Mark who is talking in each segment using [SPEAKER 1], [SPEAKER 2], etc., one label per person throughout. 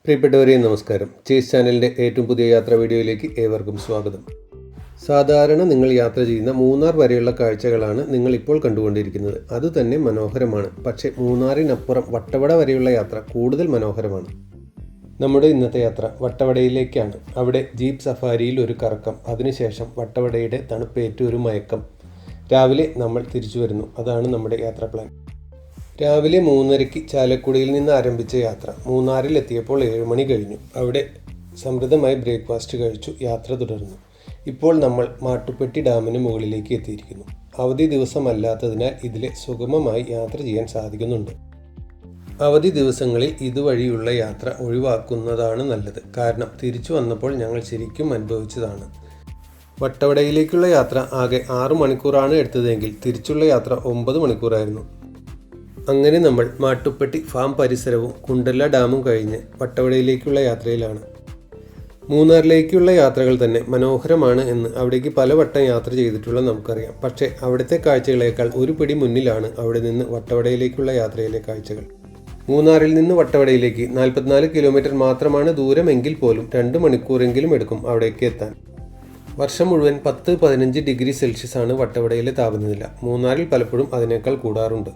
[SPEAKER 1] പ്രിയപ്പെട്ടവരെ നമസ്കാരം. ചേസ് ചാനലിൻ്റെ ഏറ്റവും പുതിയ യാത്രാ വീഡിയോയിലേക്ക് ഏവർക്കും സ്വാഗതം. സാധാരണ നിങ്ങൾ യാത്ര ചെയ്യുന്ന മൂന്നാർ വരെയുള്ള കാഴ്ചകളാണ് നിങ്ങളിപ്പോൾ കണ്ടുകൊണ്ടിരിക്കുന്നത്. അതുതന്നെ മനോഹരമാണ്. പക്ഷേ മൂന്നാറിനപ്പുറം വട്ടവട വരെയുള്ള യാത്ര കൂടുതൽ മനോഹരമാണ്. നമ്മുടെ ഇന്നത്തെ യാത്ര വട്ടവടയിലേക്കാണ്. അവിടെ ജീപ്പ് സഫാരിയിൽ ഒരു കറക്കം, അതിനുശേഷം വട്ടവടയുടെ തണുപ്പേറ്റ ഒരു മയക്കം. രാവിലെ നമ്മൾ തിരിച്ചു വരുന്നു. അതാണ് നമ്മുടെ യാത്രാ പ്ലാൻ. രാവിലെ 3:30 ചാലക്കുടിയിൽ നിന്ന് ആരംഭിച്ച യാത്ര മൂന്നാറിൽ എത്തിയപ്പോൾ 7 മണി കഴിഞ്ഞു. അവിടെ സമൃദ്ധമായി ബ്രേക്ക്ഫാസ്റ്റ് കഴിച്ചു യാത്ര തുടർന്നു. ഇപ്പോൾ നമ്മൾ മാട്ടുപ്പെട്ടി ഡാമിന് മുകളിലേക്ക് എത്തിയിരിക്കുന്നു. അവധി ദിവസമല്ലാത്തതിനാൽ ഇതിലെ സുഗമമായി യാത്ര ചെയ്യാൻ സാധിക്കുന്നുണ്ട്. അവധി ദിവസങ്ങളിൽ ഇതുവഴിയുള്ള യാത്ര ഒഴിവാക്കുന്നതാണ് നല്ലത്. കാരണം തിരിച്ചു വന്നപ്പോൾ ഞങ്ങൾ ശരിക്കും അനുഭവിച്ചതാണ്. വട്ടവടയിലേക്കുള്ള യാത്ര ആകെ 6 മണിക്കൂറാണ് എടുത്തതെങ്കിൽ തിരിച്ചുള്ള യാത്ര 9 മണിക്കൂറായിരുന്നു. അങ്ങനെ നമ്മൾ മാട്ടുപ്പെട്ടി ഫാം പരിസരവും കുണ്ടല ഡാമും കഴിഞ്ഞ് വട്ടവടയിലേക്കുള്ള യാത്രയിലാണ്. മൂന്നാറിലേക്കുള്ള യാത്രകൾ തന്നെ മനോഹരമാണ് എന്ന് അവിടേക്ക് പലവട്ടം യാത്ര ചെയ്തിട്ടുള്ള നമുക്കറിയാം. പക്ഷേ അവിടുത്തെ കാഴ്ചകളേക്കാൾ ഒരു പിടി മുന്നിലാണ് അവിടെ നിന്ന് വട്ടവടയിലേക്കുള്ള യാത്രയിലെ കാഴ്ചകൾ. മൂന്നാറിൽ നിന്ന് വട്ടവടയിലേക്ക് 44 കിലോമീറ്റർ മാത്രമാണ് ദൂരമെങ്കിൽ പോലും 2 മണിക്കൂറെങ്കിലും എടുക്കും അവിടേക്ക് എത്താൻ. വർഷം മുഴുവൻ 10-15 ഡിഗ്രി സെൽഷ്യസ് ആണ് വട്ടവടയിലെ താപനില. മൂന്നാറിൽ പലപ്പോഴും അതിനേക്കാൾ കൂടാറുണ്ട്.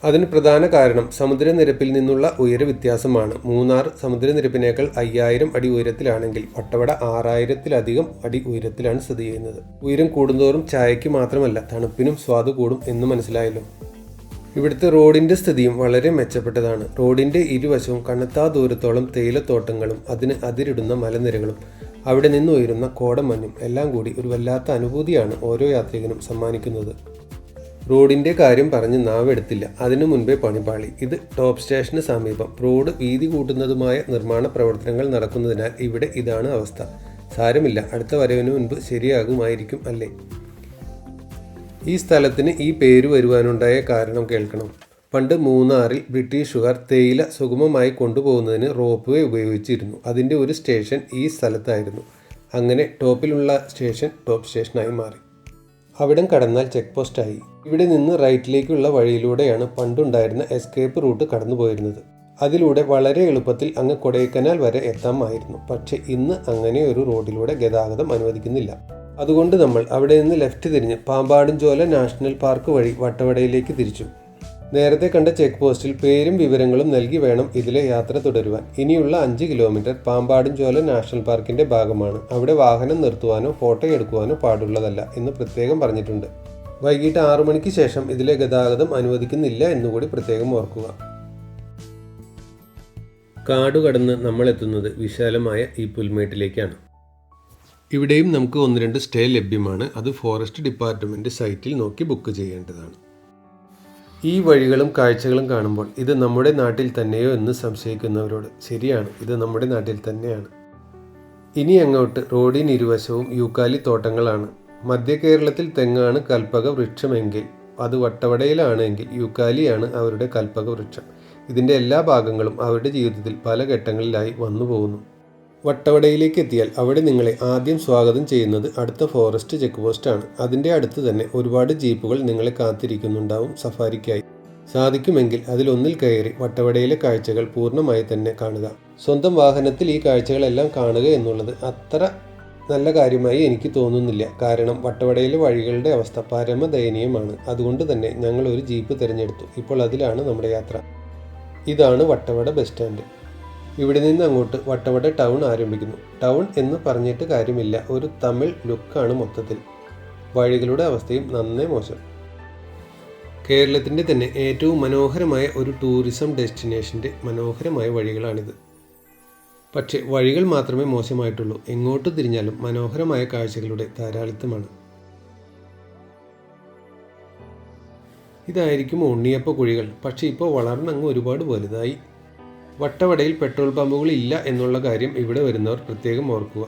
[SPEAKER 1] അതിന് പ്രധാന കാരണം സമുദ്രനിരപ്പിൽ നിന്നുള്ള ഉയര വ്യത്യാസമാണ്. മൂന്നാർ സമുദ്രനിരപ്പിനേക്കാൾ 5000 അടി ഉയരത്തിലാണെങ്കിൽ വട്ടവട 6000-ലധികം അടി ഉയരത്തിലാണ് സ്ഥിതി ചെയ്യുന്നത്. ഉയരം കൂടുന്തോറും ചായയ്ക്ക് മാത്രമല്ല തണുപ്പിനും സ്വാദ് കൂടും എന്ന് മനസ്സിലായല്ലോ. ഇവിടുത്തെ റോഡിൻ്റെ സ്ഥിതിയും വളരെ മെച്ചപ്പെട്ടതാണ്. റോഡിൻ്റെ ഇരുവശവും കണ്ണെത്താ ദൂരത്തോളം തേയിലത്തോട്ടങ്ങളും അതിന് അതിരിടുന്ന മലനിരകളും അവിടെ നിന്ന് ഉയരുന്ന കോടമഞ്ഞും എല്ലാം കൂടി ഒരു വല്ലാത്ത അനുഭൂതിയാണ് ഓരോ യാത്രികനും സമ്മാനിക്കുന്നത്. റോഡിൻ്റെ കാര്യം പറഞ്ഞ് നാവെടുത്തില്ല, അതിനു മുൻപേ പണിപാളി. ഇത് ടോപ്പ് സ്റ്റേഷന് സമീപം റോഡ് വീതി കൂട്ടുന്നതുമായ നിർമ്മാണ പ്രവർത്തനങ്ങൾ നടക്കുന്നതിനാൽ ഇവിടെ ഇതാണ് അവസ്ഥ. സാരമില്ല, അടുത്ത വരവിന് മുൻപ് ശരിയാകുമായിരിക്കും അല്ലേ. ഈ സ്ഥലത്തിന് ഈ പേര് വരുവാനുണ്ടായ കാരണം കേൾക്കണം. പണ്ട് മൂന്നാറിൽ ബ്രിട്ടീഷുകാർ തേയില സുഗമമായി കൊണ്ടുപോകുന്നതിന് റോപ്പ് വേ ഉപയോഗിച്ചിരുന്നു. അതിൻ്റെ ഒരു സ്റ്റേഷൻ ഈ സ്ഥലത്തായിരുന്നു. അങ്ങനെ ടോപ്പിലുള്ള സ്റ്റേഷൻ ടോപ്പ് സ്റ്റേഷനായി മാറി. അവിടം കടന്നാൽ ചെക്ക് പോസ്റ്റായി. ഇവിടെ നിന്ന് റൈറ്റിലേക്കുള്ള വഴിയിലൂടെയാണ് പണ്ടുണ്ടായിരുന്ന എസ്കേപ്പ് റൂട്ട് കടന്നു പോയിരുന്നത്. അതിലൂടെ വളരെ എളുപ്പത്തിൽ അങ്ങ് കൊടൈക്കനാൽ വരെ എത്താമായിരുന്നു. പക്ഷേ ഇന്ന് അങ്ങനെ ഒരു റോഡിലൂടെ ഗതാഗതം അനുവദിക്കുന്നില്ല. അതുകൊണ്ട് നമ്മൾ അവിടെ നിന്ന് ലെഫ്റ്റ് തിരിഞ്ഞ് പാമ്പാടുംചോല നാഷണൽ പാർക്ക് വഴി വട്ടവടയിലേക്ക് തിരിച്ചു. നേരത്തെ കണ്ട ചെക്ക് പോസ്റ്റിൽ പേരും വിവരങ്ങളും നൽകി വേണം ഇതിലെ യാത്ര തുടരുവാൻ. ഇനിയുള്ള 5 കിലോമീറ്റർ പാമ്പാടുംചോല നാഷണൽ പാർക്കിൻ്റെ ഭാഗമാണ്. അവിടെ വാഹനം നിർത്തുവാനോ ഫോട്ടോ എടുക്കുവാനോ പാടുള്ളതല്ല എന്ന് പ്രത്യേകം പറഞ്ഞിട്ടുണ്ട്. വൈകിട്ട് 6 മണിക്ക് ശേഷം ഇതിലെ ഗതാഗതം അനുവദിക്കുന്നില്ല എന്നുകൂടി പ്രത്യേകം ഓർക്കുക. കാടുകടന്ന് നമ്മൾ എത്തുന്നത് വിശാലമായ ഈ പുൽമേട്ടിലേക്കാണ്. ഇവിടെയും നമുക്ക് 1-2 സ്റ്റേ ലഭ്യമാണ്. അത് ഫോറസ്റ്റ് ഡിപ്പാർട്ട്മെൻറ്റ് സൈറ്റിൽ നോക്കി ബുക്ക് ചെയ്യേണ്ടതാണ്. ഈ വഴികളും കാഴ്ചകളും കാണുമ്പോൾ ഇത് നമ്മുടെ നാട്ടിൽ തന്നെയോ എന്ന് സംശയിക്കുന്നവരോട്, ശരിയാണ്, ഇത് നമ്മുടെ നാട്ടിൽ തന്നെയാണ്. ഇനി അങ്ങോട്ട് റോഡിന് ഇരുവശവും യൂക്കാലി തോട്ടങ്ങളാണ്. മധ്യ കേരളത്തിൽ തെങ്ങാണ് കൽപ്പക വൃക്ഷമെങ്കിൽ അത് വട്ടവടയിലാണെങ്കിൽ യൂക്കാലിയാണ് അവരുടെ കൽപ്പക വൃക്ഷം. ഇതിൻ്റെ എല്ലാ ഭാഗങ്ങളും അവരുടെ ജീവിതത്തിൽ പല ഘട്ടങ്ങളിലായി വന്നു പോകുന്നു. വട്ടവടയിലേക്ക് എത്തിയാൽ അവിടെ നിങ്ങളെ ആദ്യം സ്വാഗതം ചെയ്യുന്നത് അടുത്ത ഫോറസ്റ്റ് ചെക്ക് പോസ്റ്റാണ്. അതിൻ്റെ അടുത്ത് തന്നെ ഒരുപാട് ജീപ്പുകൾ നിങ്ങളെ കാത്തിരിക്കുന്നുണ്ടാവും സഫാരിക്കായി. സാധിക്കുമെങ്കിൽ അതിലൊന്നിൽ കയറി വട്ടവടയിലെ കാഴ്ചകൾ പൂർണ്ണമായി തന്നെ കാണുക. സ്വന്തം വാഹനത്തിൽ ഈ കാഴ്ചകളെല്ലാം കാണുക എന്നുള്ളത് അത്ര നല്ല കാര്യമായി എനിക്ക് തോന്നുന്നില്ല. കാരണം വട്ടവടയിലെ വഴികളുടെ അവസ്ഥ പരമദയനീയമാണ്. അതുകൊണ്ട് തന്നെ ഞങ്ങൾ ഒരു ജീപ്പ് തിരഞ്ഞെടുത്തു. ഇപ്പോൾ അതിലാണ് നമ്മുടെ യാത്ര. ഇതാണ് വട്ടവട ബസ് സ്റ്റാൻഡ്. ഇവിടെ നിന്ന് അങ്ങോട്ട് വട്ടവട ടൗൺ ആരംഭിക്കുന്നു. ടൗൺ എന്ന് പറഞ്ഞിട്ട് കാര്യമില്ല, ഒരു തമിഴ് ലുക്കാണ് മൊത്തത്തിൽ. വഴികളുടെ അവസ്ഥയും നന്നേ മോശം. കേരളത്തിൻ്റെ തന്നെ ഏറ്റവും മനോഹരമായ ഒരു ടൂറിസം ഡെസ്റ്റിനേഷൻ്റെ മനോഹരമായ വഴികളാണിത്. പക്ഷേ വഴികൾ മാത്രമേ മോശമായിട്ടുള്ളൂ. എങ്ങോട്ട് തിരിഞ്ഞാലും മനോഹരമായ കാഴ്ചകളുടെ ധാരാളിത്തമാണ്. ഇതായിരിക്കും ഉണ്ണിയപ്പ കുഴികൾ. പക്ഷേ ഇപ്പോൾ വളർന്നങ്ങ് ഒരുപാട് വലുതായി. വട്ടവടയിൽ പെട്രോൾ പമ്പുകൾ ഇല്ല എന്നുള്ള കാര്യം ഇവിടെ വരുന്നവർ പ്രത്യേകം ഓർക്കുക.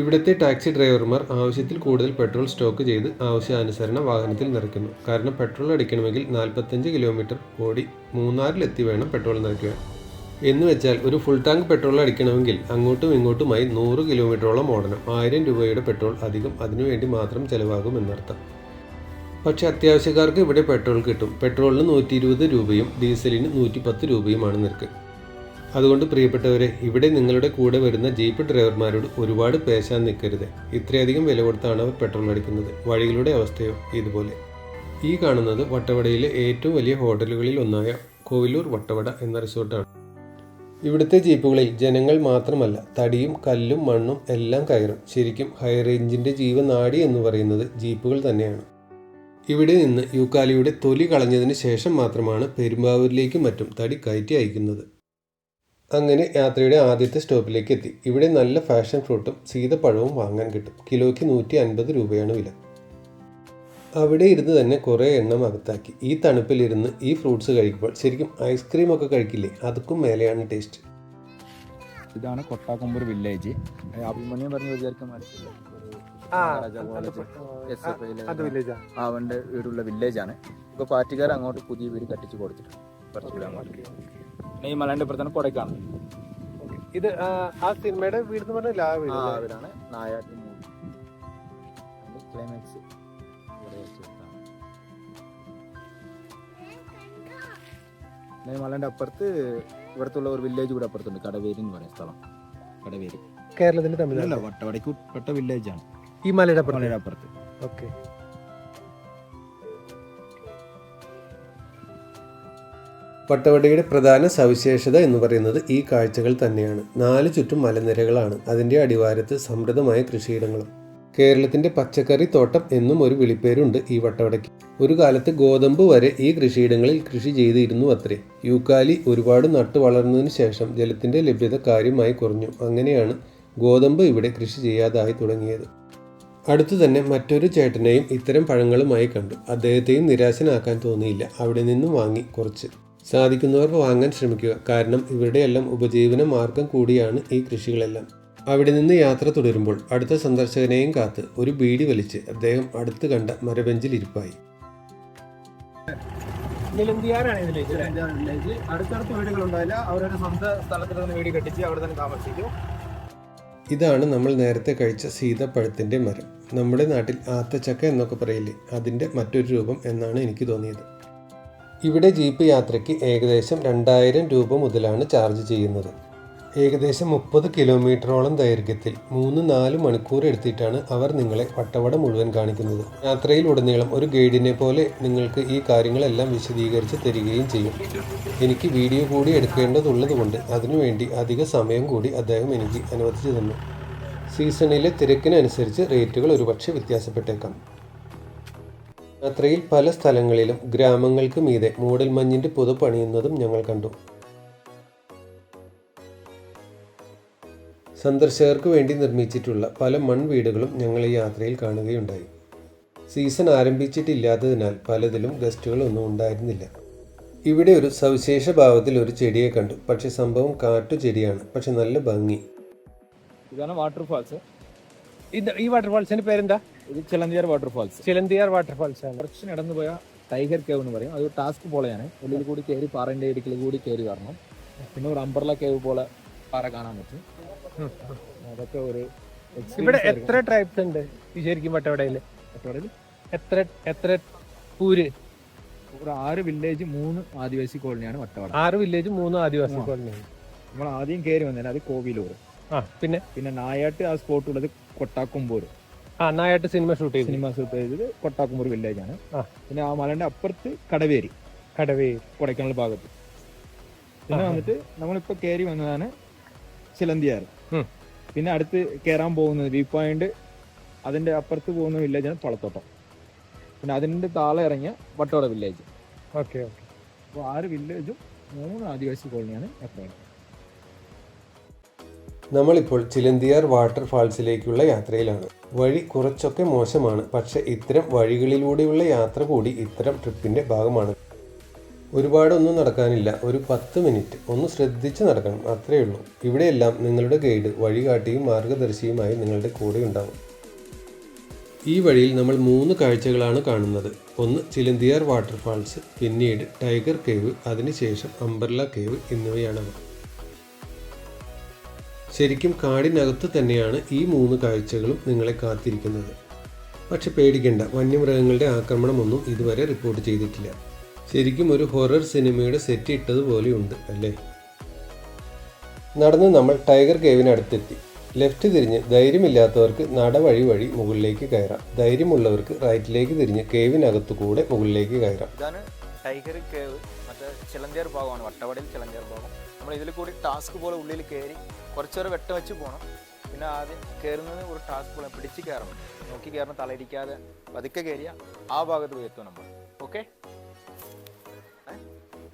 [SPEAKER 1] ഇവിടുത്തെ ടാക്സി ഡ്രൈവർമാർ ആവശ്യത്തിൽ കൂടുതൽ പെട്രോൾ സ്റ്റോക്ക് ചെയ്ത് ആവശ്യാനുസരണം വാഹനത്തിൽ നിറയ്ക്കുന്നു. കാരണം പെട്രോൾ അടിക്കണമെങ്കിൽ 45 കിലോമീറ്റർ ഓടി മൂന്നാറിലെത്തി വേണം പെട്രോൾ നിറയ്ക്കുവാൻ. എന്ന് വെച്ചാൽ ഒരു ഫുൾ ടാങ്ക് പെട്രോൾ അടിക്കണമെങ്കിൽ അങ്ങോട്ടും ഇങ്ങോട്ടുമായി 100 കിലോമീറ്ററോളം ഓടണം. 1000 രൂപയുടെ പെട്രോൾ അധികം അതിനുവേണ്ടി മാത്രം ചിലവാകും എന്നർത്ഥം. പക്ഷേ അത്യാവശ്യക്കാർക്ക് ഇവിടെ പെട്രോൾ കിട്ടും. പെട്രോളിന് 120 രൂപയും ഡീസലിന് 110 രൂപയുമാണ് നിരക്ക്. അതുകൊണ്ട് പ്രിയപ്പെട്ടവരെ, ഇവിടെ നിങ്ങളുടെ കൂടെ വരുന്ന ജീപ്പ് ഡ്രൈവർമാരോട് ഒരുപാട് പേശാൻ നിൽക്കരുത്. ഇത്രയധികം വില കൊടുത്താണ് അവർ പെട്രോൾ അടിക്കുന്നത്. വഴികളുടെ അവസ്ഥയോ ഇതുപോലെ. ഈ കാണുന്നത് വട്ടവടയിലെ ഏറ്റവും വലിയ ഹോട്ടലുകളിൽ ഒന്നായ കോവിലൂർ വട്ടവട എന്ന റിസോർട്ടാണ്. ഇവിടുത്തെ ജീപ്പുകളിൽ ജനങ്ങൾ മാത്രമല്ല, തടിയും കല്ലും മണ്ണും എല്ലാം കയറും. ശരിക്കും ഹൈ റേഞ്ചിൻ്റെ ജീവനാഡി എന്ന് പറയുന്നത് ജീപ്പുകൾ തന്നെയാണ്. ഇവിടെ നിന്ന് യൂക്കാലിയുടെ തൊലി കളഞ്ഞതിന് ശേഷം മാത്രമാണ് പെരുമ്പാവൂരിലേക്കും മറ്റും തടി കയറ്റി അയക്കുന്നത്. അങ്ങനെ യാത്രയുടെ ആദ്യത്തെ സ്റ്റോപ്പിലേക്ക് എത്തി. ഇവിടെ നല്ല ഫാഷൻ ഫ്രൂട്ടും സീതപ്പഴവും വാങ്ങാൻ കിട്ടും. കിലോയ്ക്ക് 150 രൂപയാണ് വില. അവിടെ ഇരുന്ന് തന്നെ കുറേ എണ്ണം അകത്താക്കി. ഈ തണുപ്പിലിരുന്ന് ഈ ഫ്രൂട്ട്സ് കഴിക്കുമ്പോൾ ശരിക്കും ഐസ്ക്രീം ഒക്കെ കഴിക്കില്ലേ, അതുക്കും മേലെയാണ് ടേസ്റ്റ്.
[SPEAKER 2] ഇതാണ് കൊട്ടാക്കൊമ്പൂർ വില്ലേജ്. അഭിമന്യം പറഞ്ഞ അവൻ്റെ വീടുള്ള വില്ലേജാണ്. ഇപ്പോൾ പാറ്റുകാർ അങ്ങോട്ട് പുതിയ വീട് കട്ടിച്ച് കൊടുത്തിട്ടുണ്ട്. കുറച്ചുകൂടെ അങ്ങോട്ട് ഈ മലൻ്റെ ഇപ്പുറത്താണ് കൊടൈക്കാണൽ.
[SPEAKER 1] ഇത് ആ സിനിമയുടെ വീട് എന്ന് പറഞ്ഞാൽ
[SPEAKER 2] വീടാണ് നായാട്ട് ക്ലൈമാക്സ്. മലൻ്റെ അപ്പുറത്ത് ഇവിടത്തുള്ള ഒരു വില്ലേജ് കൂടെ അപ്പുറത്തുണ്ട്, കടവേരി എന്ന് പറയുന്ന സ്ഥലം. കടവേരി
[SPEAKER 1] കേരളത്തിന്റെ തമിഴ്നാട്
[SPEAKER 2] വട്ടവടയ്ക്ക് പെട്ട വില്ലേജാണ്
[SPEAKER 1] ഈ മലയുടെ
[SPEAKER 2] അപ്പുറത്ത്.
[SPEAKER 1] ഓക്കെ. വട്ടവടയുടെ പ്രധാന സവിശേഷത എന്ന് പറയുന്നത് ഈ കാഴ്ചകൾ തന്നെയാണ്. 4 ചുറ്റും മലനിരകളാണ്. അതിൻ്റെ അടിവാരത്ത് സമൃദ്ധമായ കൃഷിയിടങ്ങളും. കേരളത്തിൻ്റെ പച്ചക്കറി തോട്ടം എന്നും ഒരു വിളിപ്പേരുണ്ട് ഈ വട്ടവടയ്ക്ക്. ഒരു കാലത്ത് ഗോതമ്പ് വരെ ഈ കൃഷിയിടങ്ങളിൽ കൃഷി ചെയ്തിരുന്നു അത്രേ. യൂക്കാലി ഒരുപാട് നട്ടു വളർന്നതിന് ശേഷം ജലത്തിൻ്റെ ലഭ്യത കാര്യമായി കുറഞ്ഞു. അങ്ങനെയാണ് ഗോതമ്പ് ഇവിടെ കൃഷി ചെയ്യാതായി തുടങ്ങിയത്. അടുത്തു തന്നെ മറ്റൊരു ചേട്ടനെയും ഇത്തരം പഴങ്ങളുമായി കണ്ടു. അദ്ദേഹത്തെയും നിരാശനാക്കാൻ തോന്നിയില്ല. അവിടെ നിന്നും വാങ്ങി കുറച്ച്. സാധിക്കുന്നവർ വാങ്ങാൻ ശ്രമിക്കുക. കാരണം ഇവരുടെയെല്ലാം ഉപജീവന മാർഗം കൂടിയാണ് ഈ കൃഷികളെല്ലാം. അവിടെ നിന്ന് യാത്ര തുടരുമ്പോൾ അടുത്ത സന്ദർശകനെയും കാത്ത് ഒരു ബീഡി വലിച്ച് അദ്ദേഹം അടുത്ത് കണ്ട മരബെഞ്ചിൽ ഇരിപ്പായി.
[SPEAKER 2] അടുത്തടുത്ത് വീടുകളുണ്ടായില്ല. അവരുടെ സ്വന്തം സ്ഥലത്തിൽ നിന്ന് വീട് കെട്ടിച്ച് അവിടെ തന്നെ താമസിച്ചു.
[SPEAKER 1] ഇതാണ് നമ്മൾ നേരത്തെ കഴിച്ച സീതപ്പഴത്തിൻ്റെ മരം. നമ്മുടെ നാട്ടിൽ ആത്തച്ചക്ക എന്നൊക്കെ പറയില്ലേ, അതിൻ്റെ മറ്റൊരു രൂപം എന്നാണ് എനിക്ക് തോന്നിയത്. ഇവിടെ ജീപ്പ് യാത്രയ്ക്ക് ഏകദേശം 2000 രൂപ മുതലാണ് ചാർജ് ചെയ്യുന്നത്. ഏകദേശം 30 കിലോമീറ്ററോളം ദൈർഘ്യത്തിൽ 3-4 മണിക്കൂർ എടുത്തിട്ടാണ് അവർ നിങ്ങളെ വട്ടവട മുഴുവൻ കാണിക്കുന്നത്. യാത്രയിലുടനീളം ഒരു ഗൈഡിനെ പോലെ നിങ്ങൾക്ക് ഈ കാര്യങ്ങളെല്ലാം വിശദീകരിച്ച് തരികയും ചെയ്യും. എനിക്ക് വീഡിയോ കൂടി എടുക്കേണ്ടതുള്ളത് കൊണ്ട് അതിനുവേണ്ടി അധിക സമയം കൂടി അദ്ദേഹം എനിക്ക് അനുവദിച്ചു തന്നു. സീസണിലെ തിരക്കിനനുസരിച്ച് റേറ്റുകൾ ഒരുപക്ഷെ വ്യത്യാസപ്പെട്ടേക്കാം. യാത്രയിൽ പല സ്ഥലങ്ങളിലും ഗ്രാമങ്ങൾക്ക് മീതെ മൂടൽമഞ്ഞിൻ്റെ പുതപ്പണിയുന്നതും ഞങ്ങൾ കണ്ടു. സന്ദർശകർക്ക് വേണ്ടി നിർമ്മിച്ചിട്ടുള്ള പല മൺവീടുകളും ഞങ്ങൾ ഈ യാത്രയിൽ കാണുകയുണ്ടായി. സീസൺ ആരംഭിച്ചിട്ടില്ലാത്തതിനാൽ പലതിലും ഗസ്റ്റുകളൊന്നും ഉണ്ടായിരുന്നില്ല. ഇവിടെ ഒരു സവിശേഷ ഭാവത്തിൽ ഒരു ചെടിയെ കണ്ടു. പക്ഷെ സംഭവം കാട്ടുചെടിയാണ്. പക്ഷെ നല്ല ഭംഗി.
[SPEAKER 2] ഇതാണ് വാട്ടർഫാൾസ്.
[SPEAKER 1] ഈ വാട്ടർഫാൾസിന്റെ പേരെന്താ?
[SPEAKER 2] ഇത് ചിലന്തിയാർ വാട്ടർഫാൾസ്.
[SPEAKER 1] ചിലന്തിയാർ വാട്ടർഫാൾസ് ആണ്.
[SPEAKER 2] കുറച്ച് നടന്നു പോയ ടൈഗർ കേവ് എന്ന് പറയും. അത് ടാസ്ക് പോലെയാണ്. ഉള്ളിൽ കൂടി കയറി പാറൻ്റെ ഇടുക്കിൽ കൂടി കയറി വരണം. പിന്നെ ഒരു അംബർല കേവ് പോലെ പാറ കാണാൻ പറ്റും. അതൊക്കെ ഒരു
[SPEAKER 1] ഇവിടെ എത്ര ട്രൈബ്സ് ഉണ്ട് ശരിക്കും വട്ടവടയിൽ? എത്ര പൂര്?
[SPEAKER 2] ഒരു 6 വില്ലേജ് 3 ആദിവാസി കോളനിയാണ് വട്ടവട.
[SPEAKER 1] 6 വില്ലേജ് 3 ആദിവാസി കോളനി.
[SPEAKER 2] നമ്മൾ ആദ്യം കയറി വന്നേനെ അത് കോവിലൂർ. പിന്നെ നായാട്ട് ആ സ്പോട്ട് ഉള്ളത് കൊട്ടാക്കൊമ്പൂർ.
[SPEAKER 1] നായാട്ട് സിനിമ ഷൂട്ട്
[SPEAKER 2] ചെയ്തത് കൊട്ടാക്കൊമ്പൂർ വില്ലേജ് ആണ്. പിന്നെ ആ മലന്റെ അപ്പുറത്ത് കടവേരി കൊടൈക്കനാൽ ഭാഗത്ത്. പിന്നെ വന്നിട്ട് നമ്മളിപ്പോ കയറി വന്നതാണ് ചിലന്തിയാർ. പിന്നെ അടുത്ത് കയറാൻ പോകുന്നത് വ്യൂ പോയിന്റ്. അതിന്റെ അപ്പുറത്ത് പോകുന്ന വില്ലേജാണ് പളത്തോട്ടം. പിന്നെ അതിന്റെ താഴെ ഇറങ്ങിയ വട്ടവട വില്ലേജ്.
[SPEAKER 1] ഓക്കെ.
[SPEAKER 2] അപ്പോൾ 6 വില്ലേജും 3 ആദിവാസി കോളനിയാണ് എപ്പോഴും.
[SPEAKER 1] നമ്മളിപ്പോൾ ചിലന്തിയാർ വാട്ടർഫാൾസിലേക്കുള്ള യാത്രയിലാണ്. വഴി കുറച്ചൊക്കെ മോശമാണ്. പക്ഷെ ഇത്തരം വഴികളിലൂടെയുള്ള യാത്ര കൂടി ഇത്തരം ട്രിപ്പിൻ്റെ ഭാഗമാണ്. ഒരുപാടൊന്നും നടക്കാനില്ല. ഒരു 10 മിനിറ്റ് ഒന്ന് ശ്രദ്ധിച്ച് നടക്കണം, അത്രയേ ഉള്ളൂ. ഇവിടെയെല്ലാം നിങ്ങളുടെ ഗൈഡ് വഴികാട്ടിയും മാർഗദർശിയുമായി നിങ്ങളുടെ കൂടെ ഉണ്ടാവും. ഈ വഴിയിൽ നമ്മൾ 3 കാഴ്ചകളാണ് കാണുന്നത്. ഒന്ന് ചിലന്തിയാർ വാട്ടർഫാൾസ്, പിന്നീട് ടൈഗർ കേവ്, അതിനുശേഷം അംബർല കേവ് എന്നിവയാണവ. ശരിക്കും കാടിനകത്ത് തന്നെയാണ് ഈ 3 കാഴ്ചകളും നിങ്ങളെ കാത്തിരിക്കുന്നത്. പക്ഷെ പേടിക്കേണ്ട, വന്യമൃഗങ്ങളുടെ ആക്രമണമൊന്നും ഇതുവരെ റിപ്പോർട്ട് ചെയ്തിട്ടില്ല. ശരിക്കും ഒരു ഹൊറർ സിനിമയുടെ സെറ്റ് ഇട്ടതുപോലെയുണ്ട് അല്ലേ? നടന്ന് നമ്മൾ ടൈഗർ കേവിനടുത്തെത്തി. ലെഫ്റ്റ് തിരിഞ്ഞ് ധൈര്യമില്ലാത്തവർക്ക് നടവഴി വഴി മുകളിലേക്ക് കയറാം. ധൈര്യമുള്ളവർക്ക് റൈറ്റിലേക്ക് തിരിഞ്ഞ് കേവിനകത്തു കൂടെ മുകളിലേക്ക് കയറാം.
[SPEAKER 2] ഇതാണ് ടൈഗർ കേവ്, മറ്റേ ചിലന്തിയാർ ഭാഗമാണ്, വട്ടവടയിൽ ചിലന്തിയാർ ഭാഗം. നമ്മൾ ഇതിൽ കൂടി ടാസ്ക് പോലെ ഉള്ളിൽ കയറി കുറച്ചേറെ വെട്ടം വെച്ച് പോകണം. പിന്നെ ആദ്യം കയറുന്നത് ഒരു ടാസ്ക് പോലെ പിടിച്ച് കയറണം, നോക്കി കയറണം, തലയിരിക്കാതെ പതുക്കെ കയറിയ ആ ഭാഗത്ത് പോയി എത്തും നമ്മൾ. ഓക്കെ.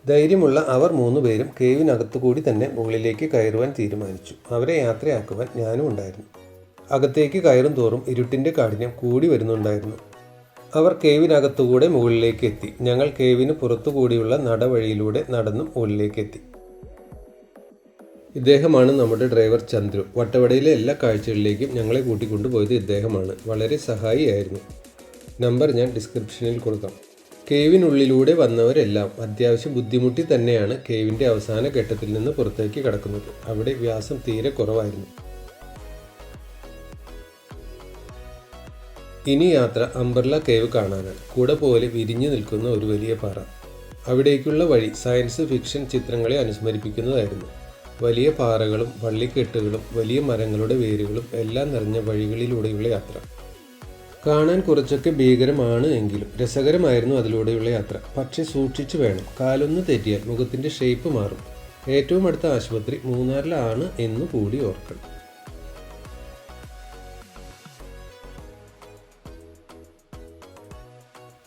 [SPEAKER 1] ധൈര്യമുള്ള അവർ 3 പേരും കേവിനകത്തു കൂടി തന്നെ മുകളിലേക്ക് കയറുവാൻ തീരുമാനിച്ചു. അവരെ യാത്രയാക്കുവാൻ ഞാനും ഉണ്ടായിരുന്നു. അകത്തേക്ക് കയറും തോറും ഇരുട്ടിൻ്റെ കാഠിന്യം കൂടി വരുന്നുണ്ടായിരുന്നു. അവർ കേവിനകത്തുകൂടെ മുകളിലേക്ക് എത്തി. ഞങ്ങൾ കേവിന് പുറത്തുകൂടിയുള്ള നടവഴിയിലൂടെ നടന്നും മുകളിലേക്ക് എത്തി. ഇദ്ദേഹമാണ് നമ്മുടെ ഡ്രൈവർ ചന്ദ്രു. വട്ടവടയിലെ എല്ലാ കാഴ്ചകളിലേക്കും ഞങ്ങളെ കൂട്ടിക്കൊണ്ടുപോയത് ഇദ്ദേഹമാണ്. വളരെ സഹായിയായിരുന്നു. നമ്പർ ഞാൻ ഡിസ്ക്രിപ്ഷനിൽ കൊടുക്കാം. കേവിനുള്ളിലൂടെ വന്നവരെല്ലാം അത്യാവശ്യം ബുദ്ധിമുട്ടി തന്നെയാണ് കേവിൻ്റെ അവസാന ഘട്ടത്തിൽ നിന്ന് പുറത്തേക്ക് കടക്കുന്നത്. അവിടെ വ്യാസം തീരെ കുറവായിരുന്നു. ഇനി യാത്ര അംബർല കേവ് കാണാനാണ്. കുട പോലെ വിരിഞ്ഞു നിൽക്കുന്ന ഒരു വലിയ പാറ. അവിടേക്കുള്ള വഴി സയൻസ് ഫിക്ഷൻ ചിത്രങ്ങളെ അനുസ്മരിപ്പിക്കുന്നതായിരുന്നു. വലിയ പാറകളും വള്ളിക്കെട്ടുകളും വലിയ മരങ്ങളുടെ വേരുകളും എല്ലാം നിറഞ്ഞ വഴികളിലൂടെയുള്ള യാത്ര. കാണാൻ കുറച്ചൊക്കെ ഭീകരമാണ് എങ്കിലും രസകരമായിരുന്നു അതിലൂടെയുള്ള യാത്ര. പക്ഷെ സൂക്ഷിച്ചു വേണം, കാലൊന്ന് തെറ്റിയാൽ മുഖത്തിൻ്റെ ഷേപ്പ് മാറും. ഏറ്റവും അടുത്ത ആശുപത്രി മൂന്നാറിലാണ് എന്ന് കൂടി ഓർക്കണം.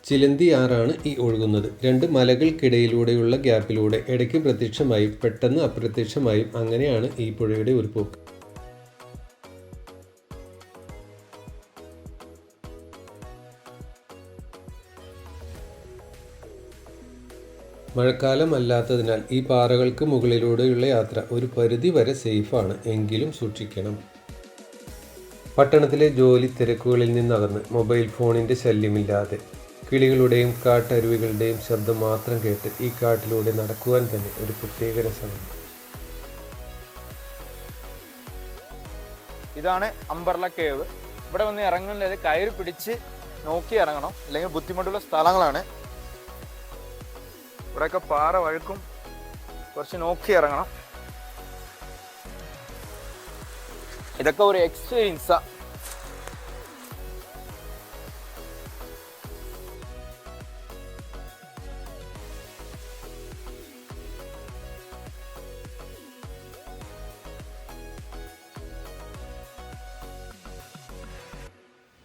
[SPEAKER 1] ചിലന്തിയാറാണ് ഈ ഒഴുകുന്നത്. 2 മലകൾക്കിടയിലൂടെയുള്ള ഗ്യാപ്പിലൂടെ ഇടയ്ക്ക് പ്രത്യക്ഷമായും പെട്ടെന്ന് അപ്രത്യക്ഷമായും അങ്ങനെയാണ് ഈ പുഴയുടെ ഒരു പോക്ക്. മഴക്കാലം അല്ലാത്തതിനാൽ ഈ പാറകൾക്ക് മുകളിലൂടെയുള്ള യാത്ര ഒരു പരിധി വരെ സേഫാണ്, എങ്കിലും സൂക്ഷിക്കണം. പട്ടണത്തിലെ ജോലി തിരക്കുകളിൽ നിന്നകന്ന് മൊബൈൽ ഫോണിൻ്റെ ശല്യമില്ലാതെ കിളികളുടെയും കാട്ടരുവികളുടെയും ശബ്ദം മാത്രം കേട്ട് ഈ കാട്ടിലൂടെ നടക്കുവാൻ തന്നെ ഒരു പ്രത്യേക രസമാണ്.
[SPEAKER 2] ഇതാണ് അംബർല കേവ്. ഇവിടെ വന്ന് ഇറങ്ങുന്നത് കയറി പിടിച്ച് നോക്കി ഇറങ്ങണം, അല്ലെങ്കിൽ ബുദ്ധിമുട്ടുള്ള സ്ഥലങ്ങളാണ്. ഇവിടെയൊക്കെ പാറ വഴുക്കും, കുറച്ച് നോക്കി ഇറങ്ങണം. ഇതൊക്കെ ഒരു എക്സ്പീരിയൻസാ.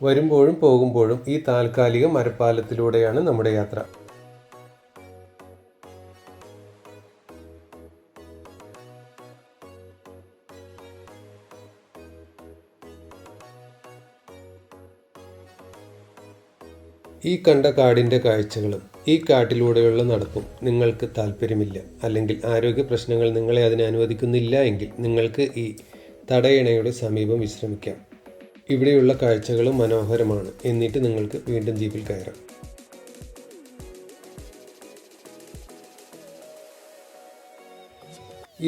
[SPEAKER 1] വരുമ്പോഴും പോകുമ്പോഴും ഈ താൽക്കാലിക മരപ്പാലത്തിലൂടെയാണ് നമ്മുടെ യാത്ര. ഈ കണ്ട കാടിൻ്റെ കാഴ്ചകളും ഈ കാട്ടിലൂടെയുള്ള നടപ്പും നിങ്ങൾക്ക് താല്പര്യമില്ല, അല്ലെങ്കിൽ ആരോഗ്യ പ്രശ്നങ്ങൾ നിങ്ങളെ അതിനെ അനുവദിക്കുന്നില്ല എങ്കിൽ നിങ്ങൾക്ക് ഈ തടയണയുടെ സമീപം വിശ്രമിക്കാം. ഇവിടെയുള്ള കാഴ്ചകളും മനോഹരമാണ്. എന്നിട്ട് നിങ്ങൾക്ക് വീണ്ടും ജീപ്പിൽ കയറാം.